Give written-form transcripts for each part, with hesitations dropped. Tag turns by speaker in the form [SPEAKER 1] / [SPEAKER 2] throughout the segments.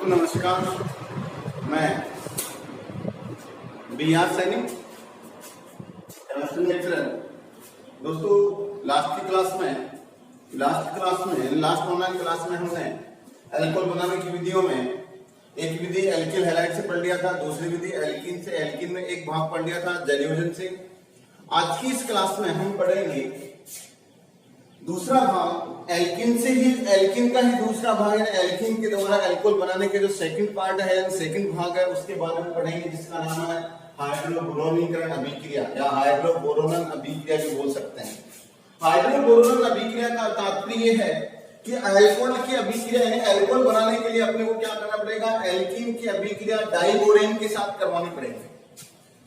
[SPEAKER 1] सबको नमस्कार। मैं बी.आर. Saini, chemistry lecturer. दोस्तों, लास्ट ऑनलाइन क्लास में हमने एल्कोहल बनाने की विधियों में एक विधि एल्किल हैलाइड से पढ़ लिया था, दूसरी विधि एल्किन से, एल्किन में एक भाग पढ़ लिया था जैल्यूजन से। आज की इस क्लास में हम पढ़ेंगे दूसरा भाग एल्किन से ही, एल्किन का ही दूसरा भाग है। एल्किन के द्वारा एल्कोहल बनाने के जो सेकंड पार्ट है, सेकंड भाग है, उसके बारे में पढ़ेंगे, जिसका नाम है हाइड्रोबोरोनीकरण अभिक्रिया या हाइड्रोबोरोनन अभिक्रिया भी बोल सकते हैं। हाइड्रोबोरोनन अभिक्रिया का तात्पर्य है कि अल्कोहल की अभिक्रिया यानी अल्कोहल बनाने के लिए अपने को क्या करना पड़ेगा, एल्कीन की अभिक्रिया डाइबोरेन के साथ करवानी पड़ेगी।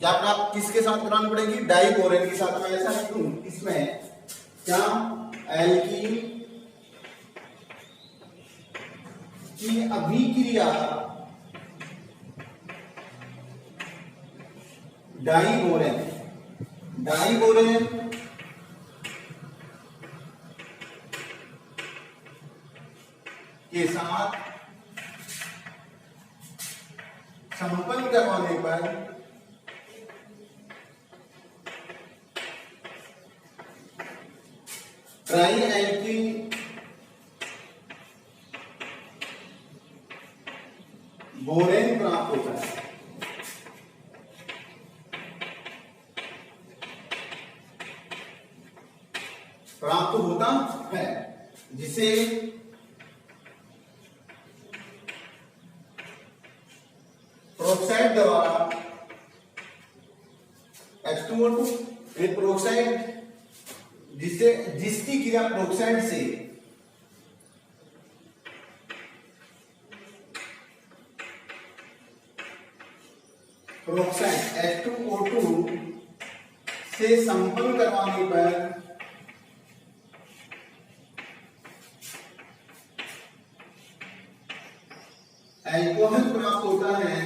[SPEAKER 1] क्या आप किसके साथ करानी पड़ेगी? डाइबोरेन के साथ। मैं ऐसा लिखूं इसमें क्या, एल्कीन की अभिक्रिया डाइबोरेन के साथ संपन्न करवाने पर ट्राई एल्किल बोरेन प्राप्त होता है। जिसे प्रोक्साइड द्वारा H2O2 प्रोक्साइड जिसकी क्रिया प्रोक्साइड से H2O2 से संपन्न करवाने पर अल्कोहल प्राप्त होता है।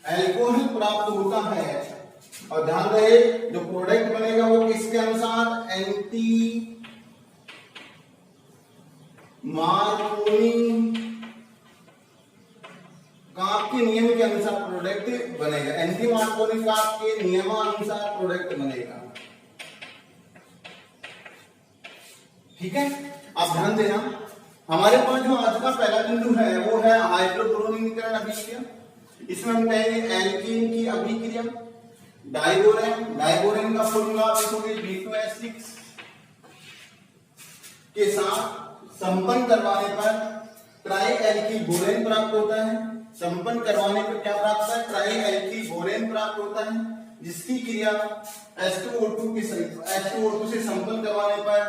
[SPEAKER 1] अल्कोहल प्राप्त होता है और ध्यान रहे जो प्रोडक्ट बनेगा वो किसके अनुसार, एंटी मार्कोनी काप के नियम के अनुसार प्रोडक्ट बनेगा। एंटी मार्कोनी काप के नियमानुसार प्रोडक्ट बनेगा। ठीक है, आप ध्यान देना। हमारे पास जो आज का पहला बिंदु है वो है हाइड्रोबोरोनीकरण अभिक्रिया। इसमें हम कहेंगे एल्कीन की अभिक्रिया डाइबोरेन का फॉर्मूला देखोगे B2H6 के साथ संपन्न करवाने पर ट्राई एल्किल बोरेन प्राप्त होता है। संपन्न करवाने पर क्या प्राप्त होता है? ट्राई एल्किल बोरेन प्राप्त होता है, जिसकी क्रिया H2O2 से संपन्न करवाने पर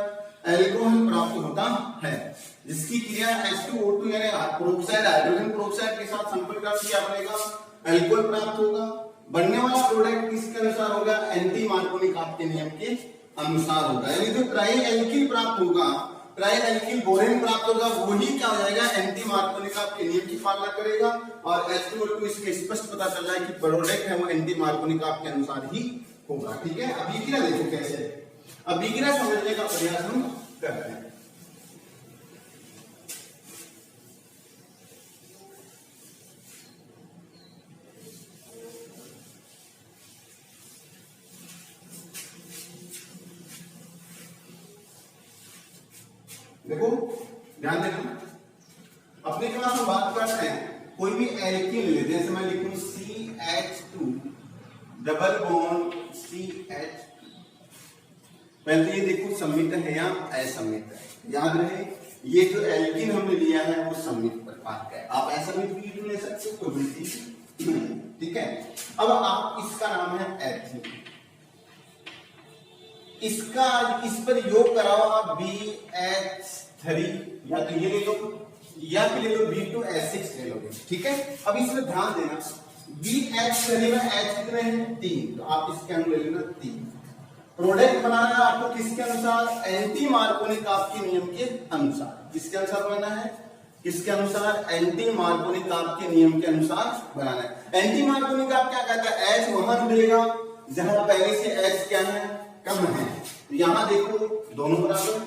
[SPEAKER 1] एल्कोहल प्राप्त होता है। जिसकी क्रिया H2O2 यानी प्रोक्साइड हाइड्रोजन प्रोक्साइड के साथ संपन्न करके क्या बनेगा, एल्कोहल प्राप्त होगा। बनने वाला प्रोडक्ट किसके अनुसार होगा, एंटी मार्कोनी काप के नियम के अनुसार होगा। यानी जो ट्राई एल्किल प्राप्त होगा, ट्राई एल्किल बोरेन प्राप्त होगा, वही क्या हो जाएगा, एंटी मार्कोनी काप के नियम की पालना करेगा। और H2O2 इसके स्पष्ट पता चल रहा है कि प्रोडक्ट है वो एंटी मार्कोनी काप के अनुसार ही होगा। ठीक है, अभिक्रिया देखो कैसे, अभिक्रिया समझने का प्रयास हम करते हैं। देखो ध्यान देना, अपने क्लास में बात करते हैं कोई भी एल्कीन ले, जैसे मैं लिखूं CH2 डबल बॉन्ड CH2। पहले ये देखो सममित है या असममित है। याद रहे ये जो एल्कीन हमने लिया है वो सममित प्रकार का है। आप असममित भी ले सकते हो, कोई भी चीज। ठीक है, अब आप इसका नाम है एथीन, इसका इस पर योग कराओ आप BH3 या तो ये ले लो या फिर ले लो B2H6 ले लोगे। ठीक है, अब इसमें ध्यान देना BH3 में H कितने हैं, 3, तो आप इसके अंदर ले लेना 3। प्रोडक्ट बनाना है आपको किसके अनुसार, एंटी मार्कोनी काप के नियम के अनुसार। किसके अनुसार बनाना है, किसके अनुसार, एंटी मार्कोनी काप के नियम के अनुसार बनाना है। एंटी मार्कोनी काप क्या कहता है, H वहां जुड़ेगा जहां पहले से H क्या है, कम है। तो यहां देखो दोनों बराबर है,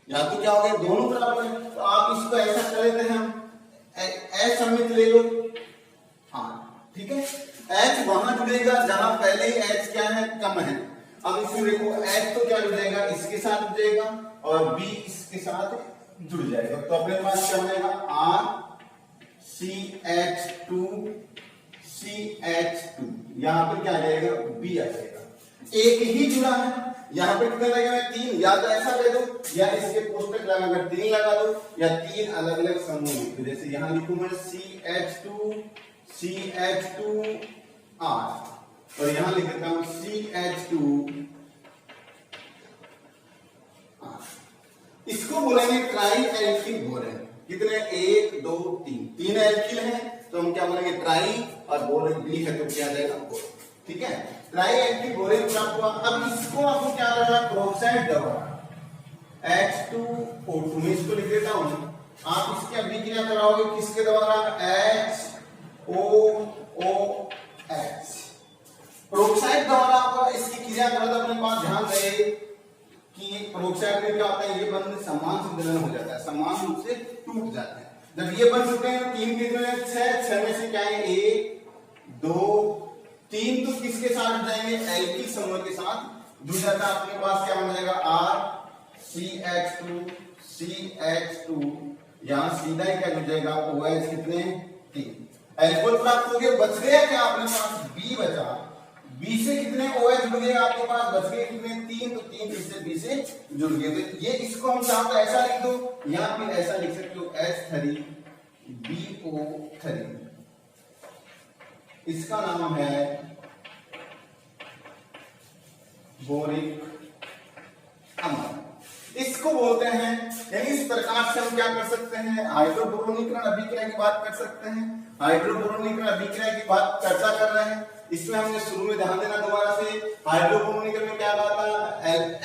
[SPEAKER 1] या तो क्या हो गया दोनों बराबर है। तो आप इसको ऐसा कर लेते हैं, हम असममित ले लो। हाँ ठीक है, H वहां जुड़ेगा जहां पहले ही H क्या है, कम है। अब इसमें देखो H तो क्या जुड़ेगा, इसके साथ जुड़ेगा और B इसके साथ जुड़ जाएगा। तो अपने पास क्या बनेगा, RCH2 CH2, यहां पर क्या आ जाएगा, B आ जाएगा। एक ही जुड़ा है, यहां पे कितने लगेगा, 3। या तो ऐसा ले दो या इसके पोस्टक लगाकर 3 लगा दो, या 3 अलग अलग समूह लिखो। जैसे यहां लिखूं मैं CH2 CH2R और यहां लिख देता हूं CH2R। इसको बोलेंगे ट्राई एल्किल बोरेन। कितने, 1 2 3 एल्किल है तो हम क्या बोलेंगे, ट्राई, और बोरेन बी है तो क्या जाएगा, बोरेन। ठीक है, ट्राई एल्किल बोरेन प्राप्त हुआ। अब इसको आपको क्या करना है, पेरोक्साइड द्वारा H2O2 में इसको लिख देता हूं। आप इसकी अभिक्रिया कराओगे किसके द्वारा, HOOH। पेरोक्साइड द्वारा आप इसकी क्रिया करोगे, अपने पास ध्यान रहे कि पेरोक्साइड में क्या होता है, ये बंध समान संतुलन हो जाता है, समान रूप से टूट जाता है। जब ये बन चुके हैं 3 कितने, 6 में से क्या है, 1 2 3, तो किसके साथ जुड़ जाएंगे, एल्किल समूह के साथ जुड़ जाता है। अपने पास क्या बन जाएगा, RCH2 CH2, यहां सीधा ही क्या जुड़ जाएगा, OH कितने, 3। एल्कोहल प्राप्त हो गया, बच गया क्या अपने पास, B बचा। B से कितने OH जुड़ गए आपके पास, बच गए कितने, 3। तो 3 इससे B से जुड़ गए। तो ये इसको हम चाहो तो ऐसा लिख दो, या फिर ऐसा लिख सकते हो H3BO3। इसका नाम है बोरिक अम्ल। इसको बोलते हैं, यानी इस प्रकार से हम क्या कर सकते हैं, हाइड्रोबोरोनीकरण अभिक्रिया की बात कर सकते हैं। हाइड्रोबोरोनीकरण अभिक्रिया की बात चर्चा कर रहे हैं। इसमें हमने शुरू में ध्यान देना दोबारा से, हाइड्रोबोरोनीकरण में क्या कहा था,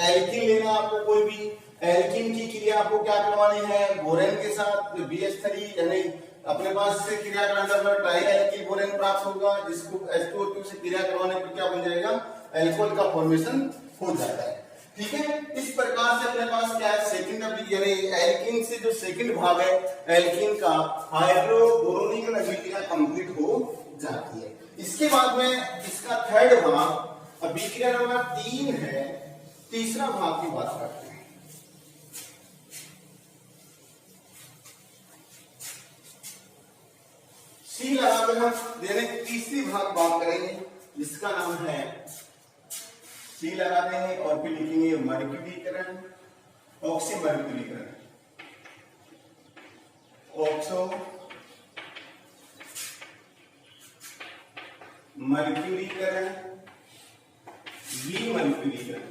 [SPEAKER 1] एल्किन लेना आपको, कोई भी एल्किन की क्रिया आपको क्या करवानी है, बोरेन के साथ BH3, यानी अपने पास से क्रिया कराने पर ट्राई एल्किल बोरेन प्राप्त होगा, जिसको H2O2 से क्रिया करवाने पर क्या बन जाएगा, एल्कोहल का फॉर्मेशन हो जाता है। ठीक है, इस प्रकार से अपने पास क्या है, सेकंड यानी एल्किन से जो सेकंड भाग है एल्किन का, हाइड्रोबोरोनीकरण अभिक्रिया कंप्लीट हो जाती है। इसके बाद में इसका थर्ड भाग, अभिक्रिया नंबर 3 है, तीसरा भाग की बात करते हैं। सी लगाकर हम देने तीसरी भाग बात करेंगे, जिसका नाम है, सी लगा देंगे और फिर लिखेंगे मर्क्यूरीकरण, ऑक्सीमर्क्यूरीकरण, ऑक्सो मर्क्यूरीकरण, विमर्क्यूरीकरण।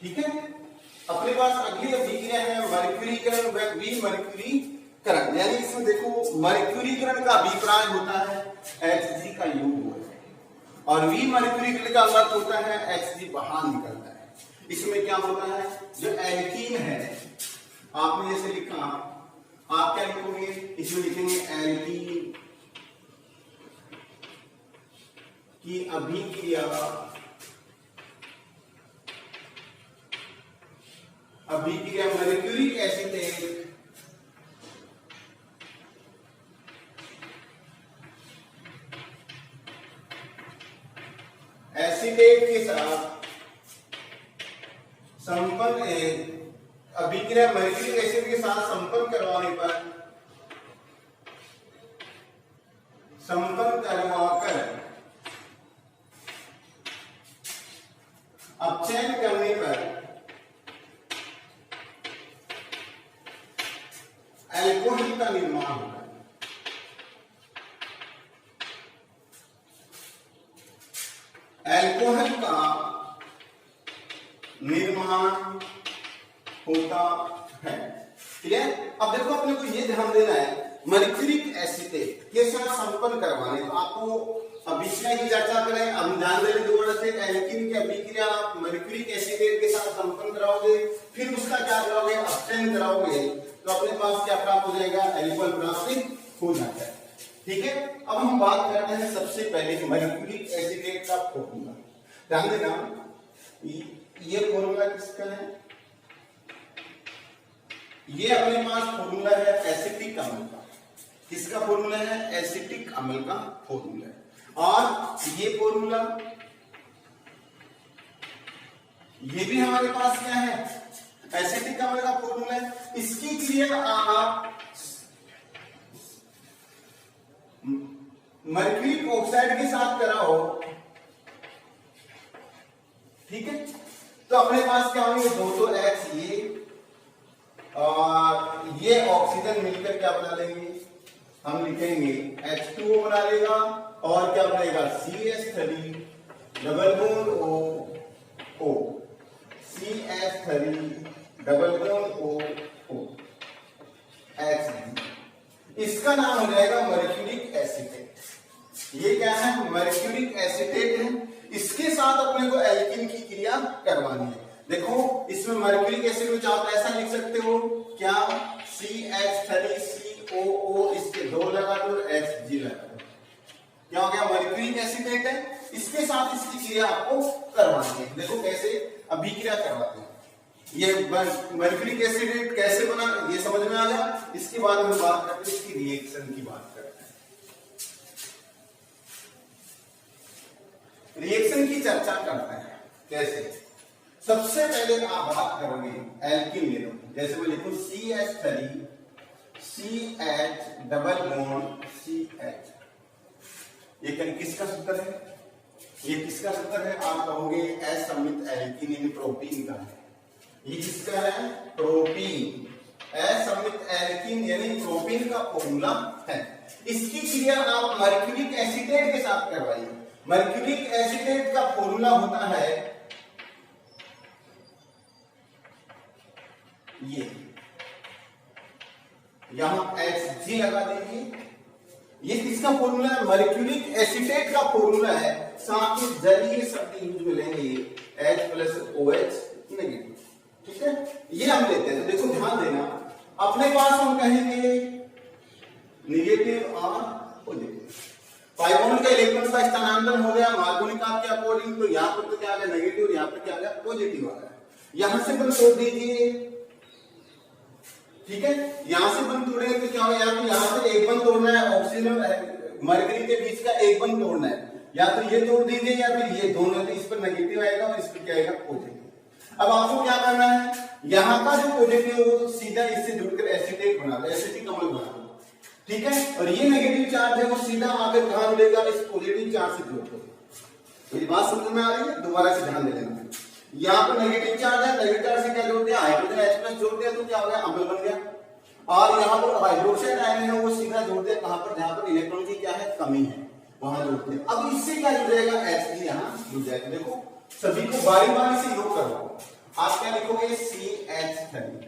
[SPEAKER 1] ठीक है, अपने पास अगली अभिक्रिया है मर्क्यूरीकरण व विमर्क्यूरीकरण। यानी इसमें देखो मर्क्यूरीकरण का अभिप्राय होता है Hg का योग होता है, और विमर्क्यूरीकरण का अर्थ होता है Hg बाहर निकलता है। इसमें क्या होता है, जो एल्कीन है, आपने जैसे लिखा, आप क्या लिखोगे, इसमें लिखेंगे एल्कीन की अभिक्रिया मर्क्यूरिक एसिटेट के साथ संपर्क, अभिक्रिया मर्क्यूरिक एसिड के साथ संपर्क करवाने पर, संपर्क करवाकर अपचयन करने पर एल्कोहल का निर्माण होता है। एल्कोहल का निर्माण होता है। ठीक है, अब देखो अपने को ये ध्यान देना है, मर्क्यूरिक एसिटेट के साथ संपन्न करवाने, तो आपको अभिक्रिया की चर्चा करें, अब ध्यान देने दोबारा से, एल्कीन की अभिक्रिया आप मर्क्यूरिक एसिटेट के साथ संपन्न कराओगे, फिर उसका क्या कराओगे, अपचयन कराओगे, तो अपने पास क्या प्राप्त हो जाएगा, एल्कोहल प्राप्त हो जाता है। ठीक है, अब हम बात करते हैं सबसे पहले मर्क्यूरिक एसिटेट का फॉर्मूला। ध्यान देना, ये फॉर्मूला किसका है? ये अपने पास फॉर्मूला है एसिटिक अम्ल का। किसका फॉर्मूला है? एसिटिक अम्ल का फॉर्मूला है। और ये फॉर्मूला, ये भी हमारे पास क्या है? एसिटिक अम्ल का फॉर्मूला है। इसकी क्रिया आप मर्क्यूरिक ऑक्साइड के साथ कराओ, ठीक है, तो अपने पास क्या होंगे? 2x ये और ये ऑक्सीजन मिलकर क्या बना लेंगे? हम लिखेंगे H2O बना लेगा और क्या बनेगा? CH3 double bond O, CH3 double bond O, H। इसका नाम हो जाएगा मर्क्यूरिक एसिटेट। ये क्या है? मर्क्यूरिक एसिटेट है। इसके साथ अपने को एल्कीन की क्रिया करवानी है। देखो, इसमें मर्क्यूरिक एसिड में आप ऐसा लिख सकते हो क्या? CH3COO, इसके 2 लगा दो, Hg लगा दो, क्या हो गया? मर्क्यूरिक एसिटेट है। इसके साथ इसकी क्रिया आपको करवानी है। देखो कैसे अभिक्रिया करवाते हैं। ये मर्क्यूरिक एसिडेट कैसे बना, ये समझ में आ गया। इसके बाद हम बात करते हैं इसकी रिएक्शन की बात करते हैं। रिएक्शन की चर्चा करते हैं कैसे। सबसे पहले आप बात करोगे एल्कीन ले लो, जैसे मैं लिखूं CH3 CH double bond CH। ये किसका सूत्र है? ये किसका सूत्र है? आप कहोगे असमित एल्कीन यानी प्रोपीन का है। ये किसका है? प्रोपीन। असमित एल्कीन यानी प्रोपीन का फॉर्मूला है। इसकी क्रिया आप मर्क्यूरिक एसिटेट के साथ करवाइए। मर्क्यूरिक एसिटेट का फॉर्मूला होता है ये, यहां Hg लगा दीजिए। ये किसका फॉर्मूला है? मर्क्यूरिक एसिटेट का फॉर्मूला है। साथ में जलीय शब्द यूज में लेंगे H प्लस OH नेगेटिव, ठीक है, ये हम लेते हैं। तो देखो ध्यान देना, अपने पास हम कहेंगे नेगेटिव और पॉजिटिव। पाई बॉन्ड के इलेक्ट्रॉन का स्थानांतरण हो गया मार्गोनिक आपके अकॉर्डिंग, तो यहां पर तो क्या आ गया? नेगेटिव, और यहां पर क्या आ गया? पॉजिटिव आ गया। यहां से बंद तोड़ दीजिए, ठीक है, यहां से बंद तोड़ेंगे तो क्या होगा? यहां से एक बंद तोड़ना है, ऑक्सीजन मरकरी के बीच का एक बंद तोड़ना है। या तो ये तोड़ दीजिए या फिर ये दोनों, तो इस पर नेगेटिव आएगा और इस पर क्या आएगा? पॉजिटिव। अब आपको क्या करना है? यहां का जो पॉजिटिव है वो सीधा इससे जुड़कर एसिटेट बना दो, एसिटिक अम्ल बना दो, ठीक है, और ये नेगेटिव चार्ज है वो सीधा आकर कहां जुड़ेगा? इस पॉजिटिव चार्ज से जुड़ कर। ये बात समझ में आ रही है? दोबारा से ध्यान दे लेना। यहाँ पर नेगेटिव चार्ज है, नेगेटिव चार्ज से क्या जोड़ दिया? हाइड्रोजन H+ जोड़ दिया, तो क्या हो गया? अम्ल बन गया। और यहाँ पर हाइड्रोक्साइड आयन है वो सीधा जोड़ दिया कहां पर? जहां पर इलेक्ट्रॉन की क्या है? कमी है, वहां जोड़ दिया। अब इससे क्या जुड़ जाएगा? Hg यहाँ जुड़ जाएगा। देखो सभी को बारी बारी से योग करवाओ। आप क्या लिखोगे? CH3,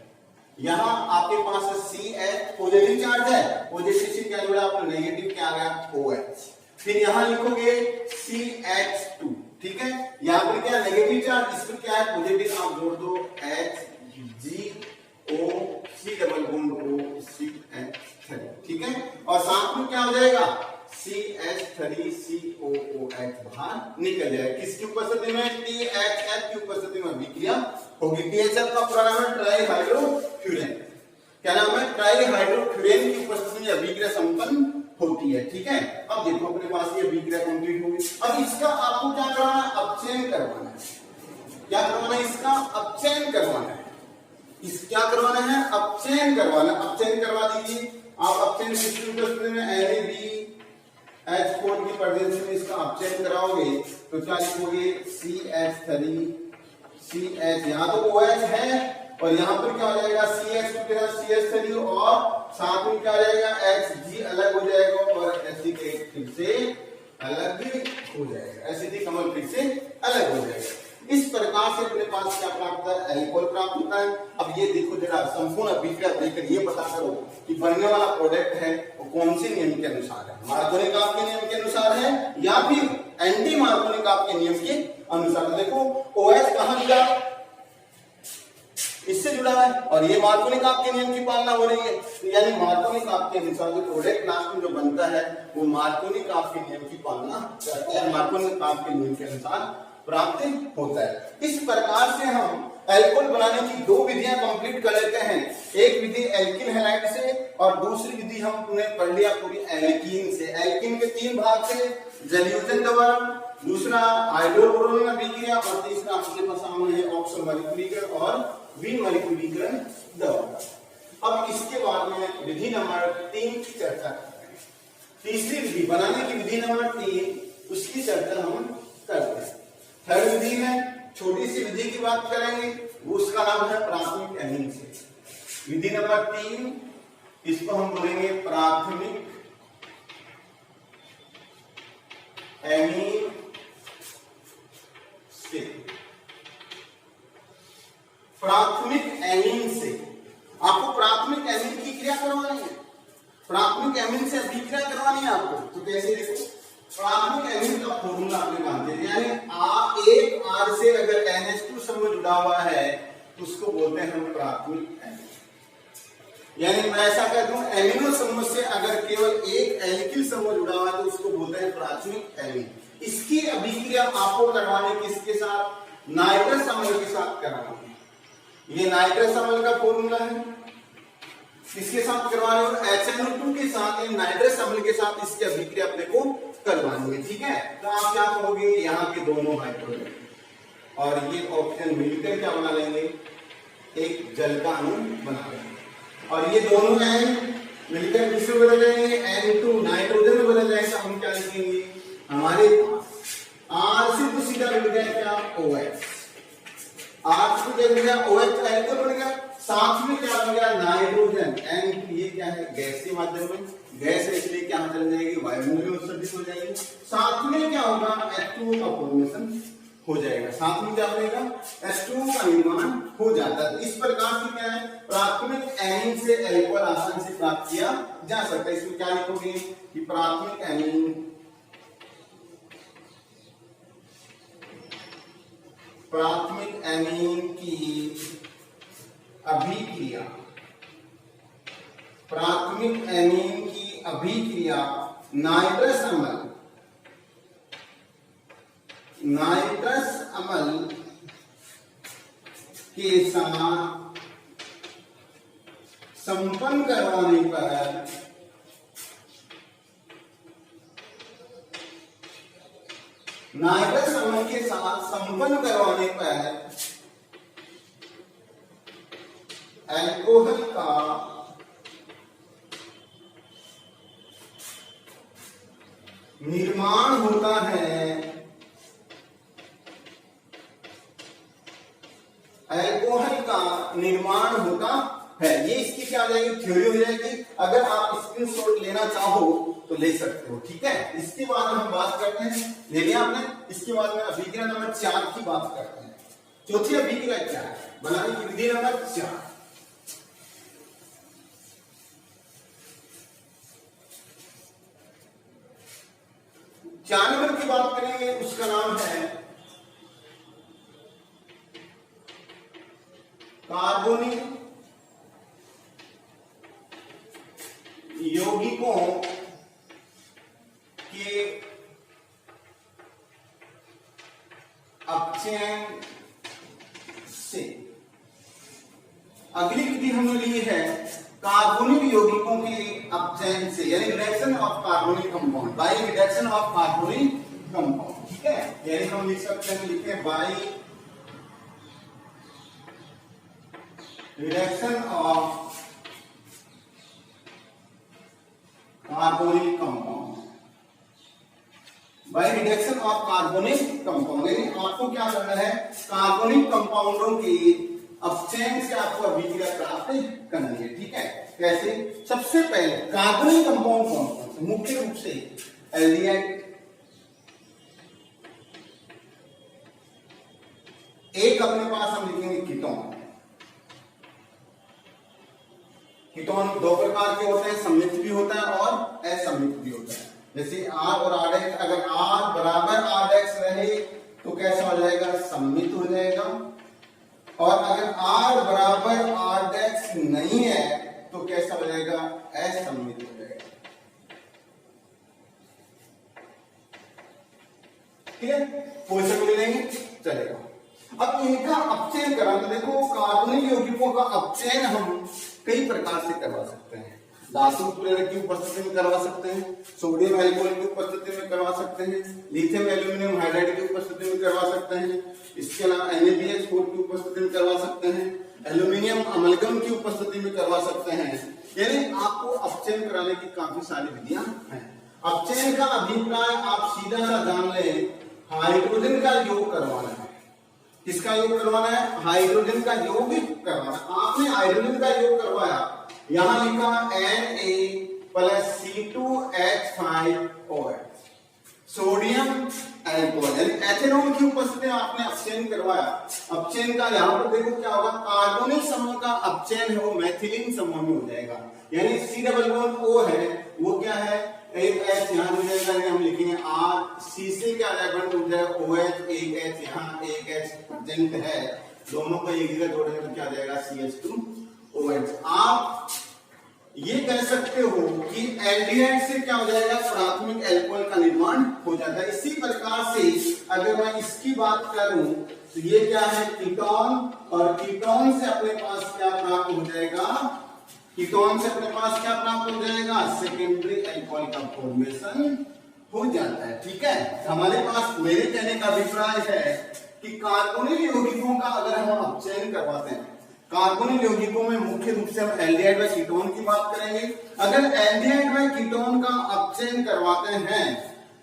[SPEAKER 1] यहाँ आपके पास CH पॉजिटिव चार्ज है, पॉजिटिव से क्या जुड़ा? आपका नेगेटिव क्या आ गया? OH। फिर यहाँ लिखोगे CH2, ठीक है, यहाँ पर क्या? नेगेटिव चार्ज, इस पर क्या है? पॉजिटिव, आप जोड़ दो HgO C double bond O CH3, ठीक है, और साथ में क्या हो जाएगा? CH3COOH बाहर निकल जाएगा। किसकी उपस्थिति में? THF की उपस्थिति में अभिक्रिया होगी। THF का पूरा नाम है ट्राईहाइड्रोफ्यूरेन। क्या नाम है? ट्राईहाइड्रोफ्यूरेन की उपस्थिति में अभिक्रिया संपन्न होती है, ठीक है। अब देखो अपने पास ये अभिक्रिया कंप्लीट हो गई। अब इसका आपको क्या करवाना है? अपचयन करवाना है। क्या करवाना है? इसका अपचयन करवाना है। इस क्या करवाना है? अपचयन करवाना। अपचयन करवा दीजिए आप। अपचयन किसकी उपस्थिति में? NaBH4 की प्रेजेंस में इसका अपचयन कराओगे तो क्या लिखोगे? CH3 CH, यहाँ तो OH है और यहाँ पर क्या हो जाएगा? CH2 के साथ CH3 और साथ में क्या हो जाएगा? Hg अलग हो जाएगा और एसिटेट फिर से अलग हो जाएगा। एसिटिक अम्ल फिर से अलग हो जाएगा। इस प्रकार से अपने पास क्या प्राप्त होता है? एल्कोहल प्राप्त होता है। अब ये देखो जरा संपूर्ण अभिक्रिया देखकर ये पता करो कि बनने वाला प्रोडक्ट है वो कौन से नियम के अनुसार है? मार्कोनिक आपके नियम के अनुसार है या फिर एंटी मार्कोनिक आपके नियम के अनुसार? देखो OH कहां मिला? इससे जुड़ा है और ये मार्कोनी आपके नियम की पालना हो रही है। यानी मार्कोनी आपके अनुसार जो प्रोडक्ट लास्ट में जो बनता है वो मार्कोनी आपके नियम की पालना करता है, मार्कोनी आपके नियम के अनुसार प्राप्त होता है। इस प्रकार से हम एल्कोहल बनाने की दो विधियां कंप्लीट कर लेते हैं। एक विधि एल्किल हैलाइड से और दूसरी विधि हमने पढ़ लिया पूरी एल्कीन से। एल्कीन के तीन भाग से, जलयोजन द्वारा, दूसरा हाइड्रोक्लोरिन अभिक्रिया और तीसरा आपके पास सामने है ऑक्सोमोलिक्यूलरीकरण और विमोलिक्यूलरीकरण द्वारा। अब इसके बाद में विधि नंबर 3 की चर्चा करते हैं। तीसरी विधि बनाने की विधि नंबर 3, उसकी चर्चा हम करते हैं। थर्ड विधि में छोटी सी विधि की बात करेंगे, वो उसका नाम है प्राथमिक एमीन से। विधि नंबर 3, इसको हम बोलेंगे प्राथमिक एमीन से। प्राथमिक एमीन से आपको प्राथमिक एमीन की क्रिया करवानी है, प्राथमिक एमीन से अभिक्रिया करवानी है आपको। तो कैसे देखो, प्राथमिक एमीन का फॉर्मूला आपने बांध दिया, यानी एक R से अगर NH2 समूह जुड़ा हुआ है तो उसको बोलते हैं हम प्राथमिक एमीन। यानी मैं ऐसा कह दूं, एमिनो समूह से अगर केवल एक एल्किल समूह जुड़ा हुआ है तो उसको बोलते हैं प्राथमिक एमीन। इसकी अभिक्रिया आपको करवानी किसके साथ, नाइट्रस अम्ल के साथ करवानी है। ये नाइट्रस अम्ल का फॉर्मूला है, किसके साथ करवा रहे हो, HNO2 के साथ, नाइट्रस अम्ल के साथ इसकी अभिक्रिया अपने को करवानी है। ठीक है, तो आप क्या करोगे, यहाँ के दोनों हाइड्रोजन और ये ऑक्सीजन मिलकर क्या बना लेंगे, एक जल का अणु बना लेंगे। और ये दोनों एन मिलकर किसमें बदल जाएंगे, N2 नाइट्रोजन में बदल जाएगा। हम क्या लिखेंगे, हमारे पास R से तो सीधा मिल गया क्या, OH, R से क्या मिल गया, OH का एल्कोहल बन गया, साथ में क्या बन गया, नाइट्रोजन N। ये क्या है, गैस के माध्यम में, गैस है इसलिए क्या चल जाएगी, वायुमंडल में उत्सर्जित हो जाएगी। साथ में क्या होगा, H2O का फॉर्मेशन हो जाएगा, साथ में क्या बनेगा, H2O का निर्माण हो जाता है। तो इस प्रकार से क्या है, प्राथमिक एमीन से एल्कोहल आसानी से प्राप्त किया जा सकता है। इसमें क्या लिखोगे कि प्राथमिक एमीन, प्राथमिक एमीन की अभिक्रिया, प्राथमिक एमीन की अभिक्रिया नाइट्रस अम्ल, नाइट्रस अम्ल के साथ संपन्न करवाने पर नाइट्रस अम्ल के साथ संपन्न करवाने पर अल्कोहल का निर्माण होता है, अल्कोहल का निर्माण होता है। ये इसकी क्या हो जाएगी, थ्योरी हो जाएगी। अगर आप स्क्रीनशॉट लेना चाहो तो ले सकते हो। ठीक है, इसके बाद हम बात करते हैं, ले लिया आपने, इसके बाद में अभिक्रिया नंबर 4 की बात करते हैं। चौथी अभिक्रिया क्या है, बनाने की विधि नंबर 4। चार नंबर की बात करेंगे, उसका नाम है कार्बोनिल यौगिकों के अपचयन से। अगली विधि हमने ली है कार्बोनिल यौगिकों के अपचयन से, यानी reduction of carbonyl compound, by reduction of carbonyl compound. ठीक है, यानी हम लिख सकते हैं, लिखे by reduction of carbonyl compound, by reduction of carbonyl compound. यानी आपको क्या करना है, कार्बोनिल कंपाउंडों के अपचयन से आपको अभिक्रिया प्राप्त करनी है। ठीक है, कैसे, सबसे पहले कार्बोनिल कंपाउंड कौन कौन से, मुख्य रूप से एल्डिहाइड, एक अपने पास हम लिखेंगे कीटोन। कीटोन दो प्रकार के होते हैं, सममित भी होता है और असममित भी होता है। जैसे R और R, अगर R बराबर R रहे तो कैसा हो जाएगा, सममित हो जाएगा। और अगर R बराबर R डैश नहीं है तो कैसा हो जाएगा, असममित हो जाएगा। ठीक है, कोई से बोल लेंगे चलेगा। अब इनका अपचयन करा तो देखो कार्बनिक यौगिकों का अपचयन हम कई प्रकार से करवा सकते हैं। धातु प्रेरक की उपस्थिति में करवा सकते हैं, सोडियम एल्कोहल की उपस्थिति में करवा सकते हैं, लिथियम एल्यूमिनियम हाइड्राइड की उपस्थिति में करवा सकते हैं, इसके अलावा NaBH4 की उपस्थिति में करवा सकते हैं, एल्यूमिनियम अमलगम की उपस्थिति में करवा सकते हैं। यानी आपको अपचयन कराने की काफी सारी विधियां हैं। अपचयन का अभिप्राय आप सीधा सा जान लें, हाइड्रोजन का योग करवाना है। किसका योग करवाना है, हाइड्रोजन का योग करवाना। आपने हाइड्रोजन का योग करवाया, यहां लिखा Na+C2H5OH, सोडियम एल्कोहल यानी एथेनॉल की उपस्थिति में आपने अपचयन करवाया। अपचयन का यहां पर देखो क्या होगा, कार्बोनिल समूह का अपचयन है वो मैथिलीन समूह में हो जाएगा। यानी C डबल बॉन्ड O है वो क्या है, एक H यहां हो जाएगा, हम लिखेंगे R, C से क्या बॉन्ड हो जाएगा OH, एक H यहां एक H प्रेजेंट है, दोनों को एक जगह जोड़ेंगे तो क्या जाएगा CH2OH। आप ये कह सकते हो कि एल्डिहाइड से क्या हो जाएगा, प्राथमिक अल्कोहल का निर्माण हो जाता है। इसी प्रकार से अगर मैं इसकी बात करूं तो ये क्या है, कीटोन, और कीटोन से अपने पास क्या प्राप्त हो जाएगा, कीटोन से अपने पास क्या प्राप्त हो जाएगा, सेकेंडरी अल्कोहल का फॉर्मेशन हो जाता है। ठीक है, हमारे पास मेरे कहने का अभिप्राय है कि कार्बोनिल यौगिकों का अगर हम अपचयन करवाते हैं, कार्बोनिल यौगिकों में मुख्य रूप से हम एल्डिहाइड व कीटोन की बात करेंगे। अगर एल्डिहाइड व कीटोन का अपचयन करवाते हैं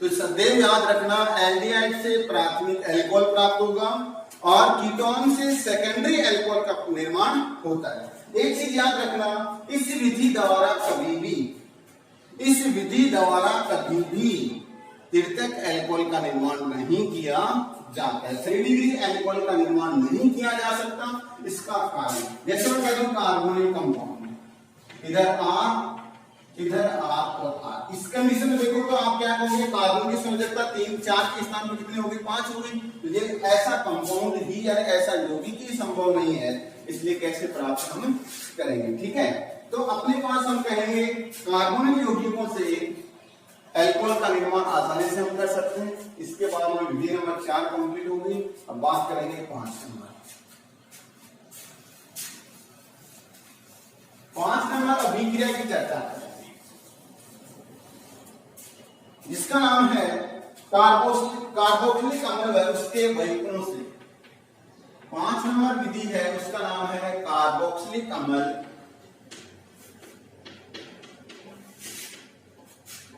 [SPEAKER 1] तो सदैव याद रखना, एल्डिहाइड से प्राथमिक अल्कोहल प्राप्त होगा और कीटोन से सेकेंडरी अल्कोहल का निर्माण होता है। एक चीज याद रखना, इस विधि द्वारा कभी भी तृतीयक अल्कोहल का निर्माण नहीं किया जाता है। 3 डिग्री अल्कोहल का निर्माण नहीं किया जा सकता। इसका कारण जैसे मैं कह दूं कार्बोनिल कंपाउंड, इधर R और R, इस कंडीशन में देखो तो आप क्या कहोगे, कार्बन की संयोजकता 3 4 के स्थान पर कितनी होगी, 5 होगी। तो ये ऐसा कंपाउंड ही या ऐसा यौगिक ही संभव नहीं है, इसलिए कैसे प्राप्त हम करेंगे। ठीक है, तो अपने पास हम कहेंगे कार्बोनिल यौगिकों से अल्कोहल का निर्माण आसानी से हम कर सकते हैं। इसके बाद में विधि नंबर 4 कंप्लीट हो गई। अब बात करेंगे 5 नंबर। 5 नंबर अभिक्रिया की चर्चा करेंगे, जिसका नाम है कार्बोक्सिलिक अम्ल व उसके बहुगुणों से। 5 नंबर विधि है उसका नाम है कार्बोक्सिलिक अम्ल,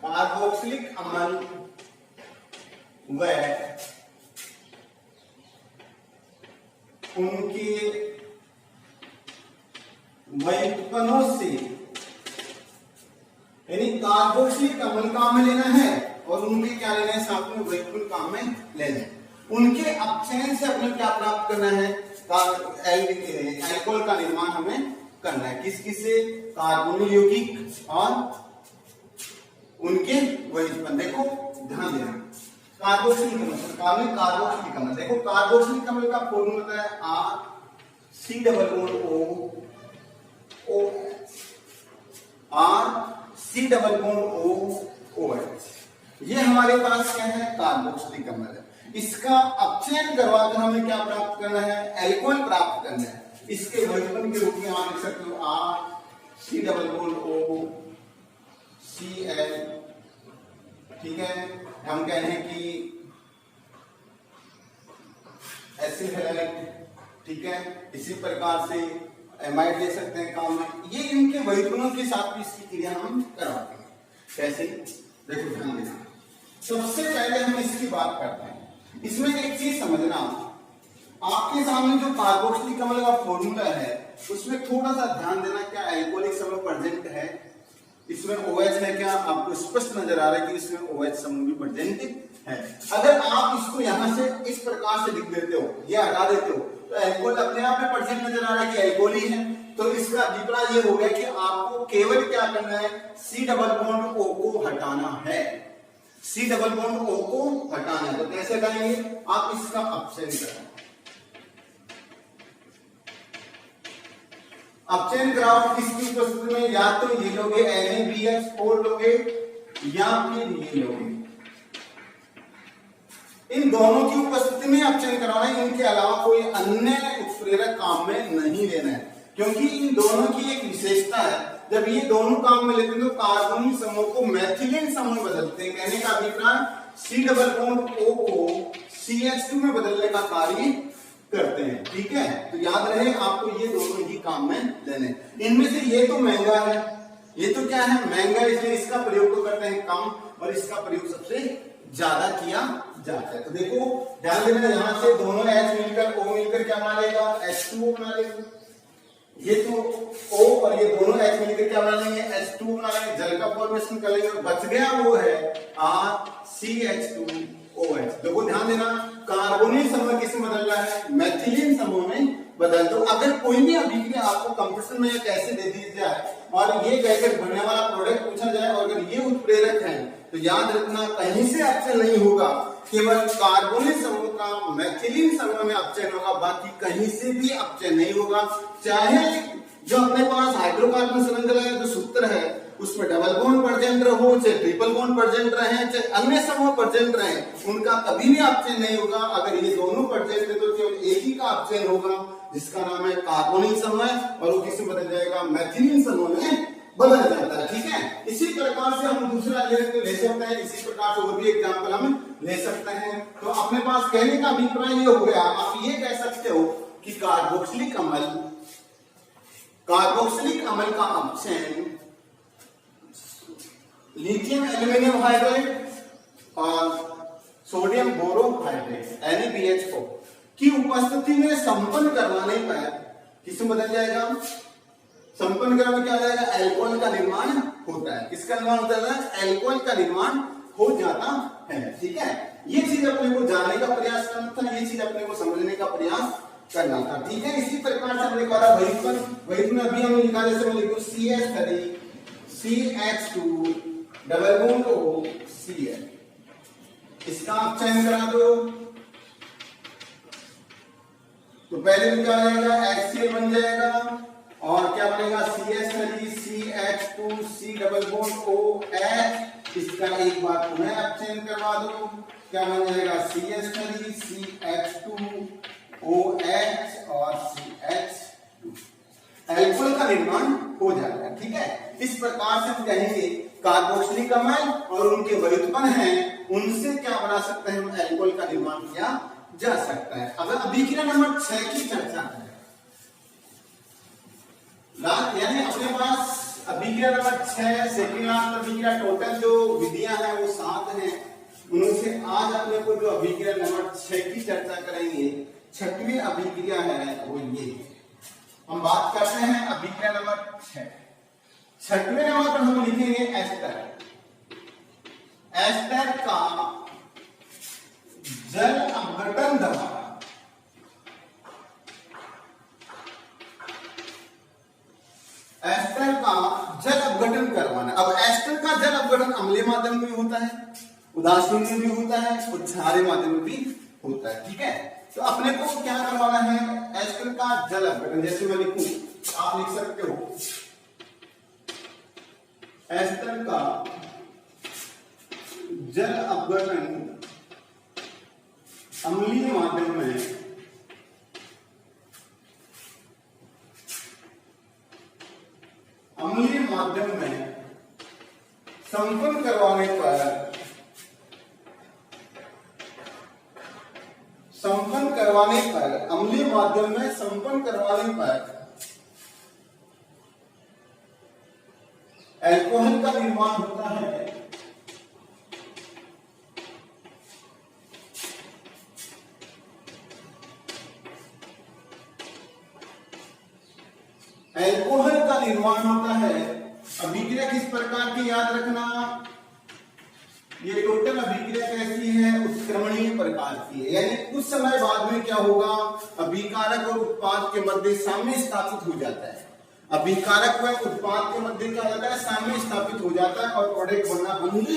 [SPEAKER 1] कार्बोक्सिलिक अम्ल व उनके व्युत्पन्नों से। यानी कार्बोक्सिलिक अम्ल काम में लेना है और उनके क्या लेना है, साथ में व्युत्पन्न काम में लेना है। उनके अपचयन से अपने क्या प्राप्त करना है, अल्कोहल का निर्माण हमें करना है। किस किस से, कार्बोनिल यौगिक और उनके व्युत्पन्न। देखो ध्यान देना, कार्बोक्सिलिक अम्ल, देखो कार्बोक्सिलिक अम्ल का फॉर्मूला है RC≡OH। ये हमारे पास क्या है, कार्बोक्सिलिक अम्ल है। इसका अपचयन करवाकर हमें क्या प्राप्त करना है, अल्कोहल प्राप्त करना है। इसके व्युत्पन्न के रूप में आप लिख सकते हो RC≡OCl। ठीक है, हम कह रहे हैं कि एसिड हैलाइड। ठीक है, इसी प्रकार से एमाइड ले सकते हैं काम में। ये इनके व्युत्पन्नों के साथ भी इसकी क्रिया हम करवाते हैं। कैसे, देखो ध्यान देना। सबसे पहले हम इसकी बात करते हैं। इसमें एक चीज समझना, आपके सामने जो कार्बोक्सिलिक अम्ल का फॉर्मूला है उसमें थोड़ा सा ध्यान देना, क्या अल्कोहलिक समूह प्रेजेंट है, इसमें OH है क्या, आपको स्पष्ट नजर आ रहा है कि इसमें OH समूह भी प्रेजेंट है। अगर आप इसको यहां से इस प्रकार से लिख देते हो, ये हटा देते हो, तो अल्कोहल अपने आप में प्रेजेंट नजर आ रहा है कि अल्कोहल ही है। तो इसका अभिप्राय ये हो गया कि आपको केवल क्या करना है, C डबल बॉन्ड O को हटाना है। C डबल बॉन्ड O को हटाना है। तो कैसे करेंगे, आप इसका अपचयन करें। अपचयन कराओ किसकी उपस्थिति में, या तो ये लोगे NaBH4 लोगे या फिर ये लोगे। इन दोनों की उपस्थिति में अपचयन कराना है, इनके अलावा कोई अन्य उत्प्रेरक काम में नहीं लेना है, क्योंकि इन दोनों की एक विशेषता है, जब ये दोनों काम में लेते हैं तो कार्बोनिल समूह को मैथिलीन समूह में बदलते हैं। कहने का अभिप्राय C डबल बॉन्ड O को CH2 में बदलने का कार्य करते हैं। ठीक है, तो याद रहे आपको ये दोनों ही काम में लेने। इनमें से ये तो महंगा है, ये तो क्या है, महंगा, इसलिए इसका प्रयोग तो करते हैं कम और इसका प्रयोग सबसे ज्यादा किया जाता है। तो देखो ध्यान देना, यहां से दोनों H मिलकर O मिलकर क्या बना लेगा, H2O बना लेगा। ये तो O और ये दोनों H मिलकर क्या बना लेंगे, H2O बना लेंगे, जल का फॉर्मेशन कर लेंगे। बच गया वो है RCH2OH। देखो ध्यान देना, कार्बोनिल समूह किस में बदल रहा है, मैथिलीन समूह में बदल दो। अगर कोई भी अभिक्रिया आपको कंप्यूटर में कैसे दे दी जाए और ये कहकर बनने वाला प्रोडक्ट पूछा जाए और अगर ये उत्प्रेरक है तो याद रखना कहीं से अपचयन नहीं होगा, केवल कार्बोनिल समूह का मैथिलीन समूह में अपचयन होगा, बाकी कहीं से भी अपचयन नहीं होगा। चाहे जो अपने पास हाइड्रोकार्बन श्रृंखला है, जो सूत्र है उसमें डबल बॉन्ड प्रेजेंट हो, चाहे ट्रिपल बॉन्ड प्रेजेंट रहे, चाहे अन्य समूह प्रेजेंट रहे, उनका कभी भी अपचयन नहीं होगा। अगर ये दोनों प्रेजेंट है तो केवल एक ही का अपचयन होगा, जिसका नाम है कार्बोनिल समूह, और वो किसमें बदल जाएगा, मैथिलीन समूह में बदल जाता है। ठीक है, इसी प्रकार से हम दूसरा ले सकते हैं, इसी प्रकार से और भी एग्जाम्पल हम ले सकते हैं। तो अपने पास कहने का अभिप्राय ये हो गया, आप ये कह सकते हो कि कार्बोक्सिलिक अम्ल का अपचयन लिथियम एल्यूमिनियम हाइड्राइड और सोडियम बोरोहाइड्रेट NaBH4 की उपस्थिति में संपन्न करवाने पर किसमें बदल जाएगा, संपन्न करने में क्या हो जाएगा, एल्कोहल का निर्माण होता है। किसका निर्माण होता है, एल्कोहल का निर्माण हो जाता है। ठीक है, ये चीज अपने को जानने का प्रयास करना था, ये चीज अपने को समझने का प्रयास करना था। ठीक है, इसी प्रकार से हमने कहा वही में अभी हमने लिखा, जैसे मैं लिखूं CH3 CH2 double bond O Cl, इसका आप चयन करा दो तो पहले में क्या आएगा, HCl बन जाएगा और क्या बनेगा, CH3 CH2 C double bond OH, इसका एक बार पुनः अपचयन करवा दो, क्या बन जाएगा, CH3 CH2 OH और CH2, एल्कोहल का निर्माण हो जाएगा। ठीक है, इस प्रकार से हम कहेंगे कार्बोक्सिलिक अम्ल और उनके व्युत्पन्न हैं, उनसे क्या बना सकते हैं, हम एल्कोहल का निर्माण किया जा सकता है। अगर अभिक्रिया नंबर 6 की चर्चा करें, यानी अपने पास अभिक्रिया नंबर 6 सेकंड लास्ट अभिक्रिया, टोटल जो विधियां हैं वो 7 हैं, उनमें से आज अपने को जो अभिक्रिया नंबर 6 की चर्चा करेंगे, 6वीं अभिक्रिया है वो ये। हम बात करते हैं अभिक्रिया नंबर 6। 6वें नंबर पर हम लिखेंगे एस्टर। एस्टर का जल अपघटन द्वारा एस्टर का जल अपघटन करवाना। अब एस्टर का जल अपघटन अम्लीय माध्यम में होता है, उदासीन में भी होता है और क्षारीय माध्यम में भी होता है। ठीक है, तो अपने को क्या करवाना है, एस्टर का जल अपघटन। जैसे मैं लिखूं, आप लिख सकते हो एस्टर का जल अपघटन अम्लीय माध्यम में संपन्न करवाने पर अम्लीय माध्यम में संपन्न करवाने पर एल्कोहल का निर्माण होता है। एल्कोहल का निर्माण होता है। अभिक्रिया किस प्रकार की, याद रखना, ये टोटल अभिक्रिया कैसी है, उत्क्रमणीय प्रकार की है। यानी कुछ समय बाद में क्या होगा, अभिकारक और उत्पाद के मध्य साम्य स्थापित हो जाता है। अभिकारक व उत्पाद के मध्य क्या होता है, साम्य स्थापित हो जाता है और प्रोडक्ट बनना बंद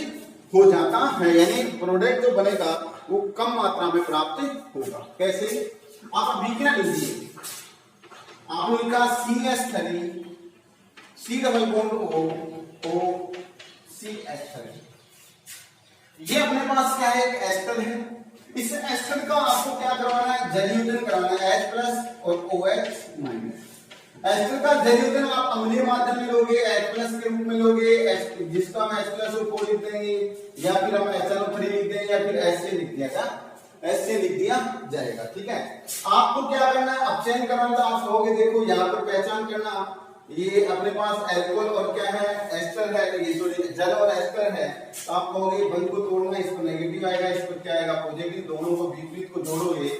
[SPEAKER 1] हो जाता है। यानी प्रोडक्ट जो बनेगा वो कम मात्रा में प्राप्त होगा। कैसे, आप अभिक्रिया लीजिए, आपने लिखा CH3 C double bond O CH3। ये अपने पास क्या है, एक एस्टर है। इस एस्टर का आपको क्या करवाना है, जलयोजन कराना है, H प्लस और OH माइनस। एस्टर का जलयोजन आप अम्लीय माध्यम में लोगे, H प्लस के रूप में लोगे, जिसका हम H प्लस O4 लिख देंगे, या फिर हम HNO3 लिख देंगे, या फिर ऐसे लिख दिया जाए, ऐसे लिख दिया जाएगा। ठीक है, आपको क्या करना है, अब चयन करना। तो आप कहोगे देखो यहाँ पर पहचान करना, ये अपने पास एल्कोहल और क्या है, एस्टर है, ये सॉरी जल और एस्टर है। तो आप कहोगे बंद को तोड़ना, इस पर नेगेटिव आएगा, इस पर क्या आएगा, पॉजिटिव। दोनों को विपरीत को जोड़ोगे,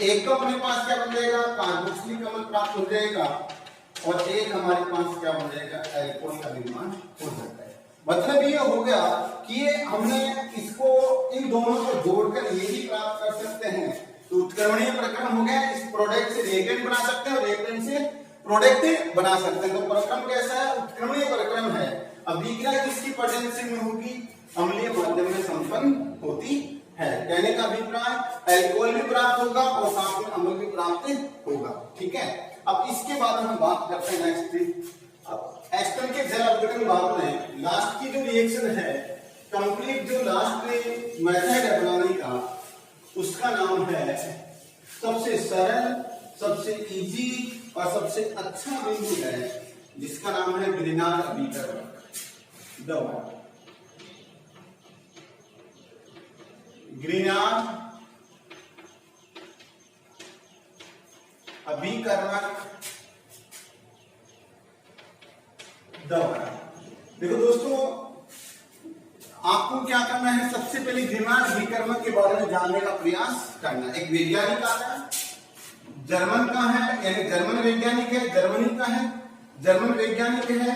[SPEAKER 1] एक तो अपने पास क्या बन जाएगा, कार्बोक्सिलिक अम्ल प्राप्त हो जाएगा, और एक हमारे पास क्या बन जाएगा, एल्कोहल का निर्माण हो जाता है। मतलब ये हो गया कि हमने इसको, इन दोनों को जोड़कर ये भी प्राप्त कर सकते हैं। तो उत्क्रमणीय प्रक्रम हो गया, इस प्रोडक्ट से रिएजेंट बना सकते हैं और रिएजेंट से प्रोडक्ट बना सकते हैं। तो प्रक्रम कैसा है, उत्क्रमणीय प्रक्रम है। अभिक्रिया किसकी प्रेजेंस में होगी, अम्लीय माध्यम में संपन्न होती है। कहने का अभिप्राय एल्कोहल भी प्राप्त होगा और साथ में अम्ल भी प्राप्त होगा। ठीक है, अब इसके बाद हम बात करते हैं नेक्स्ट। अब एस्टर के जल अपघटन भाग में लास्ट की जो रिएक्शन है, कंप्लीट जो लास्ट में मेथड है बनाने का, उसका नाम है सबसे सरल, सबसे इजी और सबसे अच्छा बिंदु है, जिसका नाम है ग्रीनार अभिकर्मक दवा। ग्रीनार अभिकर्मक दवा। देखो दोस्तों, आपको क्या करना है, सबसे पहले ग्रीनार अभिकर्मक के बारे में जानने का प्रयास करना। एक वैज्ञानिक आता है, जर्मन का है, यानी जर्मन वैज्ञानिक है, जर्मनी का है, जर्मन वैज्ञानिक है,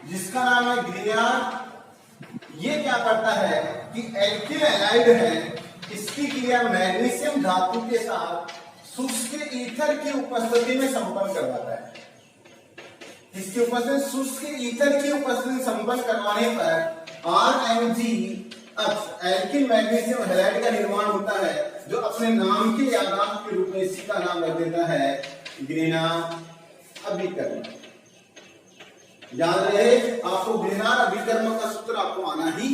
[SPEAKER 1] जिसका नाम है ग्रीनार। ये क्या करता है कि एल्किल हैलाइड है, इसकी क्रिया मैग्नीशियम धातु के साथ शुष्क ईथर की उपस्थिति में संपन्न करवाता है। इसकी उपस्थिति, शुष्क ईथर की उपस्थिति में संपन्न करवाने पर RMG एल्किल मैग्नीशियम हैलाइड का निर्माण होता है, जो अपने नाम के याददाश्त के रूप में इसी का नाम रख देता है ग्रीनार अभिकर्मक। याद रहे आपको, ग्रीनार अभिकर्मक का सूत्र आपको आना ही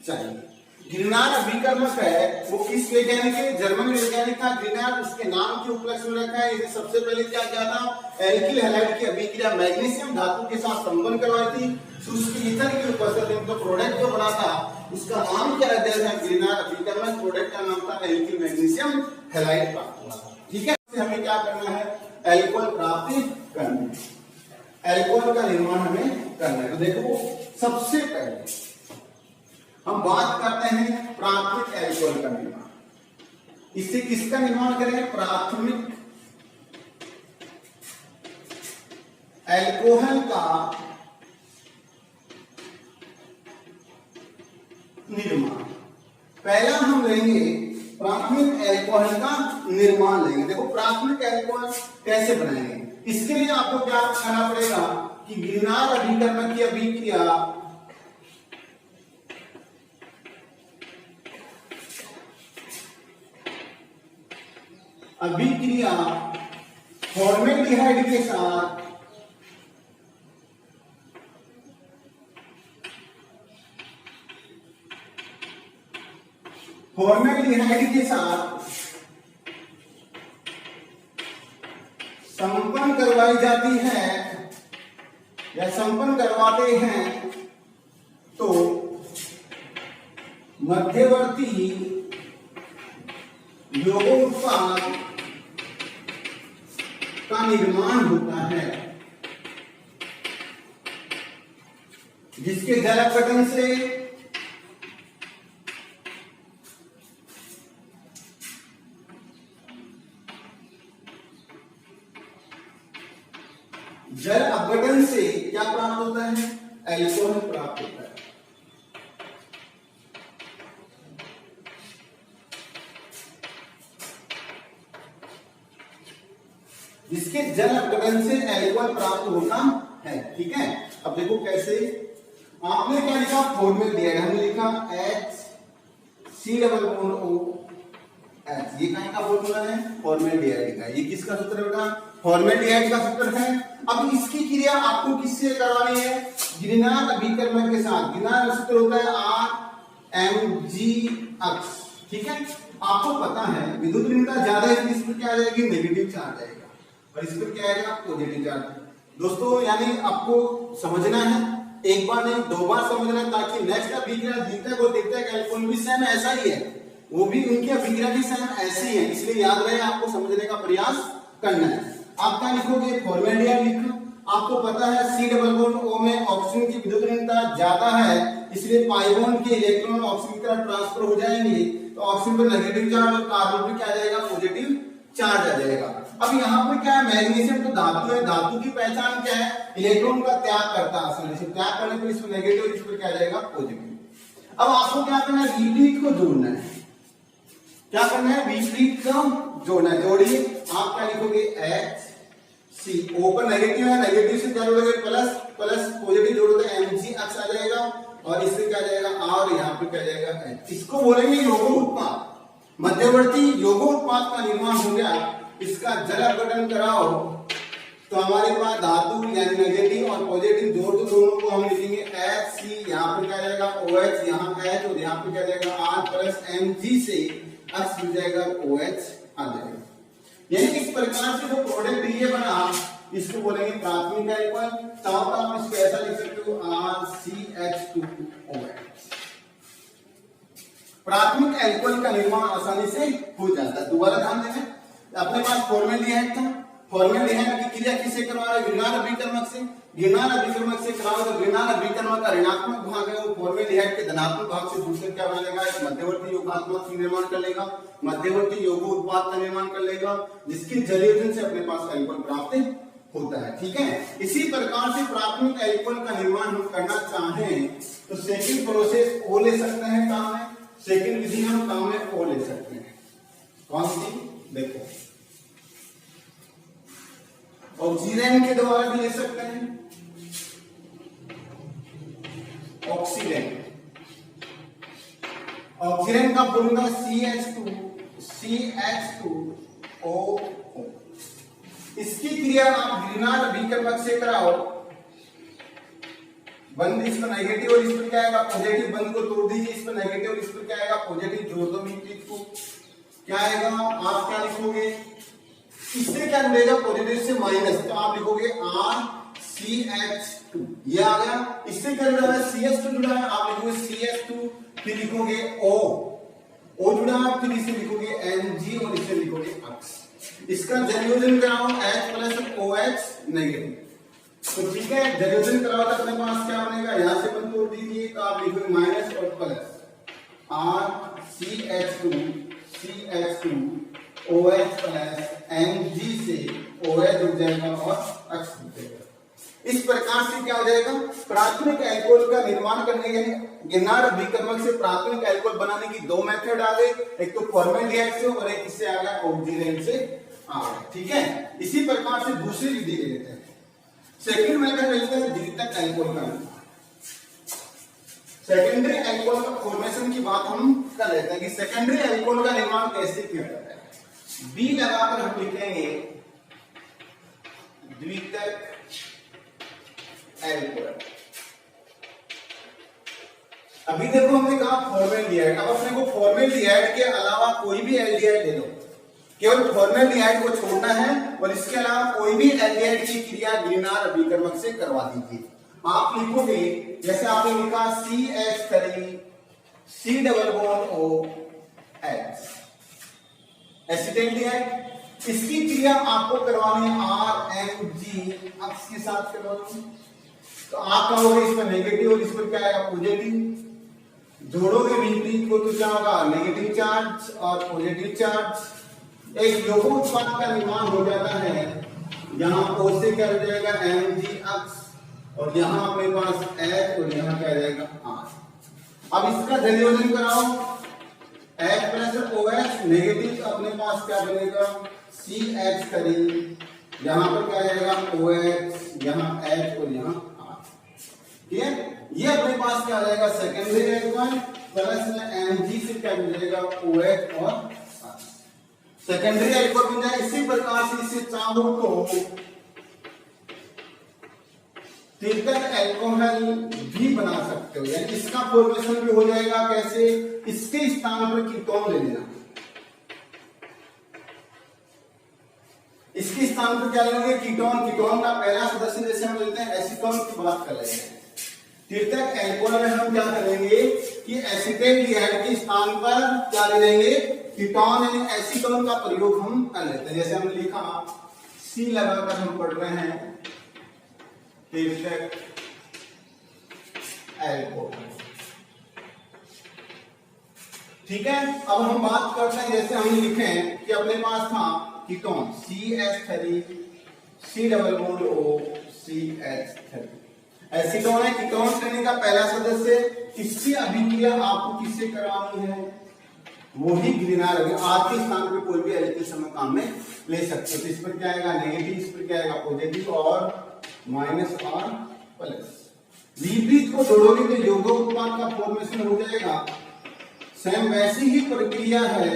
[SPEAKER 1] चाहिए। ग्रीनार अभिकर्मक है वो किस वैज्ञानिक है, जर्मन वैज्ञानिक का। ग्रीनार उसके नाम के उपलक्ष्य में रखा है। इसे सबसे पहले क्या किया था, एल्किल हैलाइड की अभिक्रिया मैग्नीशियम धातु के साथ संपन्न करवाई थी, शुष्क ईथर की उपस्थिति में। तो प्रोडक्ट जो बना था उसका नाम क्या रख दिया था, ग्रीनार अभिकर्मक। प्रोडक्ट का नाम था एल्किल मैग्नीशियम हैलाइड प्राप्त हुआ था। ठीक है, हमें क्या करना है, एल्कोहल प्राप्त करना है, एल्कोहल का निर्माण हमें करना है। तो देखो, सबसे पहले हम बात करते हैं प्राथमिक एल्कोहल का निर्माण। इससे किसका निर्माण करेंगे, प्राथमिक एल्कोहल का निर्माण। पहला हम लेंगे प्राथमिक एल्कोहल का निर्माण लेंगे। देखो, प्राथमिक एल्कोहल कैसे बनाएंगे, इसके लिए आपको क्या करना पड़ेगा कि ग्रीनार अभिकर्मक की अभिक्रिया फॉर्मेल्डिहाइड के साथ संपन्न करवाई जाती है या संपन्न करवाते हैं, तो मध्यवर्ती यौगिक का निर्माण होता है, जिसके जल अपघटन से क्या प्राप्त होता है, एल्कोहल प्राप्त होता है। जिसके जल अपघटन से एल्कोहल प्राप्त होता है। ठीक है, अब देखो कैसे, आपने क्या लिखा, फॉर्मेट दिया है, हमने लिखा HCOO H। ये कहीं का फॉर्मूला है, फॉर्मेल्डिहाइड का। ये किसका सूत्र है बेटा, फॉर्मेल्डिहाइड का सूत्र है। अब इसकी क्रिया आपको किससे करवानी है, ग्रीनर अभिकर्मक के साथ। ग्रीनर का सूत्र होता है RMgX, ठीक है। आपको पता है विद्युत ऋणता ज्यादा है, इस पर क्या आ जाएगी, नेगेटिव चार्ज आएगा, और इस पर क्या आएगा, पॉजिटिव चार्ज। दोस्तों यानी आपको समझना है, एक बार नहीं 2 बार समझना है, ताकि नेक्स्ट अभिक्रिया जितने को देखते हैं कैलकुलस भी सेम ऐसा ही है, वो भी उनकी अभिक्रिया भी सेम ऐसी है, इसलिए याद रहे आपको समझने का प्रयास करना है। आप क्या लिखोगे, फॉर्मेल्डिहाइड लिखो। आपको पता है C डबल बॉन्ड O में ऑक्सीजन की विद्युत ऋणता ज्यादा है, इसलिए पाई बॉन्ड के इलेक्ट्रॉन ऑक्सीजन की तरफ ट्रांसफर हो जाएंगे, तो ऑक्सीजन पर नेगेटिव चार्ज और कार्बन पर क्या आ जाएगा, पॉजिटिव चार्ज आ जाएगा। अब यहाँ पर क्या है, मैग्नीशियम तो धातु है, धातु की पहचान क्या है, इलेक्ट्रॉन का त्याग करता है आसानी से, त्याग करने पर इसमें नेगेटिव और इस पर क्या आ जाएगा, पॉजिटिव। अब आपको क्या करना है, विपरीत को जोड़ना है। क्या करना है, विपरीत को जोड़ना है। जोड़िए, आप क्या लिखोगे, HC, O पर नेगेटिव है, नेगेटिव से क्या जोड़ोगे, प्लस, प्लस पॉजिटिव जोड़ो तो Mgx आ जाएगा, और इससे क्या जाएगा R, यहाँ पे क्या जाएगा H। इसको बोलेंगे यौगिक उत्पाद। मध्यवर्ती यौगिक उत्पाद का निर्माण हो गया, इसका जल अपघटन कराओ तो हमारे पास धातु यानी नेगेटिव और पॉजिटिव जोड़ दो, दोनों को हम लिखेंगे HC, यहाँ पे क्या जाएगा OH, यहाँ H, और यहाँ पे क्या जाएगा R प्लस Mg से X मिल जाएगा OH आ जाएगा। यानी इस प्रकार से जो प्रोडक्ट ये बना, इसको बोलेंगे प्राथमिक एल्कोहल। तो आप इसको ऐसा लिख सकते हो RCH2OH। प्राथमिक एल्कोहल का निर्माण आसानी से हो जाता है। दोबारा ध्यान देना, अपने पास फॉर्मेल्डिहाइड था, फॉर्मेल्डिहाइड की क्रिया किससे करवा रहे, ग्रीनर अभिकर्मक से। ग्रीनर अभिकर्मक से कराओ तो ग्रीनर अभिकर्मक का ऋणात्मक भाग है वो फॉर्मेल्डिहाइड के धनात्मक भाग से दूसरे क्या बना लेगा, एक मध्यवर्ती यौगात्मक का निर्माण कर लेगा, मध्यवर्ती यौगिक उत्पाद का निर्माण कर लेगा, जिसके जलयोजन से अपने पास एल्कोहल प्राप्त होता है, ठीक है। इसी प्रकार से प्राथमिक एल्कोहल का निर्माण हम करना चाहें तो सेकंड प्रोसेस ओ ले सकते हैं काम में, सेकंड विधि हम काम में ओ ले सकते हैं। कौन सी, देखो ऑक्सीजन के द्वारा भी ले सकते हैं, ऑक्सीजन, ऑक्सीजन का फॉर्मूला CH2O। इसकी क्रिया आप ग्रीनर अभिकर्मक से कराओ, बंद इस पर नेगेटिव और इस पर क्या आएगा, पॉजिटिव, बंद को तोड़ दीजिए, इस पर नेगेटिव और इस पर क्या आएगा, पॉजिटिव, जोड़ दो विपरीत को, क्या आएगा, आप क्या लिखोगे, इससे क्या जुड़ेगा, पॉजिटिव से माइनस, तो आप लिखोगे RCH2, ये आ गया। इससे क्या जुड़ा है, CH2 जुड़ा है, आप लिखोगे CH2, फिर लिखोगे O जुड़ा है, फिर इसे लिखोगे Mg और इसे लिखोगे X। इसका जलयोजन कराओ H प्लस OH नेगेटिव, तो ठीक है, जलयोजन कराओ तो अपने पास क्या बनेगा, यहां से बंद तोड़ दीजिए, तो आप लिखोगे माइनस और plus RCH2 OH plus Mg से OH जुड़ जाएगा और X जुड़ जाएगा। इस प्रकार से क्या हो जाएगा, प्राथमिक एल्कोहल का निर्माण करने के लिए ग्रीनर अभिकर्मक से प्राथमिक एल्कोहल बनाने की 2 मेथड आ गए, एक तो फॉर्मेल्डिहाइड से और एक इससे आ गया ऑक्सीजन से आ गया, ठीक है। इसी प्रकार से दूसरी विधि ले लेते हैं, सेकंड मेथड लेते हैं द्वितीयक एल्कोहल का। सेकेंडरी एल्कोहल का फॉर्मेशन की बात हम कर लेते हैं कि सेकेंडरी एल्कोहल का निर्माण कैसे किया जाता है। बी लगाकर हम लिखेंगे द्वितीयक एल्कोहल। अभी देखो हमने कहा फॉर्मेल्डिहाइड, अब अपने को फॉर्मेल्डिहाइड के अलावा कोई भी एल्डिहाइड ले लो, केवल फॉर्मेल्डिहाइड को छोड़ना है और इसके अलावा कोई भी एल्डिहाइड की क्रिया ग्रीनर अभिकर्मक से करवा दीजिए। आप लिखोगे जैसे आपने लिखा CH3 C double bond OH acetaldehyde, इसकी क्रिया आपको करवानी है RMgX के साथ करवानी, तो आप कहोगे इस पर नेगेटिव और इस पर क्या आएगा, पॉजिटिव, जोड़ोगे विपरीत को तो क्या होगा, नेगेटिव चार्ज और पॉजिटिव चार्ज। एक यौगिक उत्पाद का निर्माण हो जाता है, यहाँ O से क्या हो जाएगा MgX, और यहाँ अपने पास H और यहाँ क्या आ जाएगा R। अब इसका जलयोजन कराओ, H प्लस OH नेगेटिव, तो अपने पास क्या बनेगा CH3, यहाँ पर क्या आएगा OH, यहाँ H और यहाँ R, ठीक है। ये अपने पास क्या आ जाएगा सेकेंडरी एल्कोहल, प्लस में Mg से क्या मिल जाएगा OH और R। सेकेंडरी अल्कोहल बन जाए। इसी प्रकार से इसे चाहो तो तीर्थक अल्कोहल भी बना सकते हो, यानी इसका फॉर्मेशन भी हो जाएगा। कैसे? इसके स्थान पर कीटोन ले लेना, इसके स्थान पर क्या लेंगे? कीटोन। कीटोन का पहला सदस्य जैसे हम लेते हैं एसीटोन की बात कर लेंगे। तीर्थक अल्कोहल में हम क्या करेंगे कि एसीटेल्डिहाइड के स्थान पर क्या ले लेंगे? कीटोन यानी एसीटोन का प्रयोग हम कर लेते हैं। जैसे हमने लिखा सी लगाकर हम पढ़ रहे हैं तीर्थक अल्कोहल। ठीक है, अब हम बात करते हैं जैसे हमने लिखे कि अपने पास था ketone CH3 C double bond O CH3। Acetone है, कीटोन श्रेणी का पहला सदस्य। इसकी अभिक्रिया आपको किससे करानी है? वही ग्रीनर है। आज के स्थान पे कोई भी एल्किल समय काम में ले सकते हो। तो इस पर क्या आएगा? नेगेटिव, इस पर क्या आएगा? पॉजिटिव और माइनस और प्लस। विपरीत को जोड़ोगे तो यौगिक उत्पाद का फॉर्मेशन हो जाएगा। सेम वैसी ही प्रक्रिया है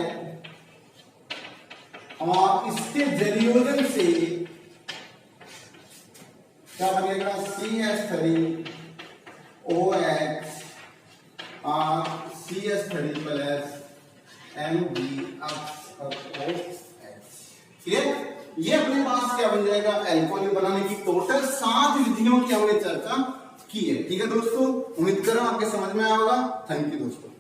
[SPEAKER 1] और इसके जलयोजन से क्या बनेगा? CH3 OH और CH3 प्लस MgOH। ये अपने पास क्या बन जाएगा? अल्कोहल बनाने की टोटल 7 विधियों की हमने चर्चा की है। ठीक है दोस्तों, उम्मीद कर रहा हूं आपके समझ में आया होगा। थैंक यू दोस्तों।